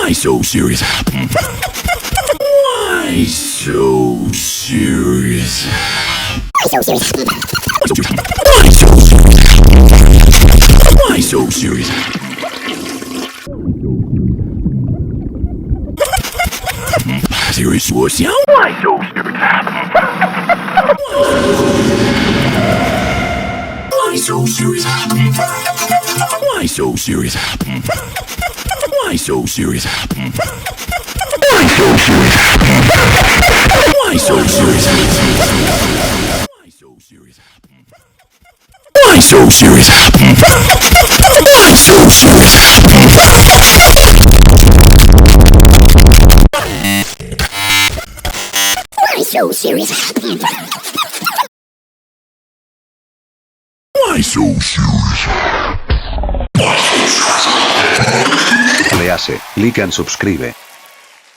Why so serious? Why so serious? Why so serious? Why so serious? Serious was yeah. Why so serious? Why so serious? Why so serious? Why so serious? Why so serious? Why so serious? Why so serious? Why so serious? Why so serious? Why so serious? Le hace, like and subscribe.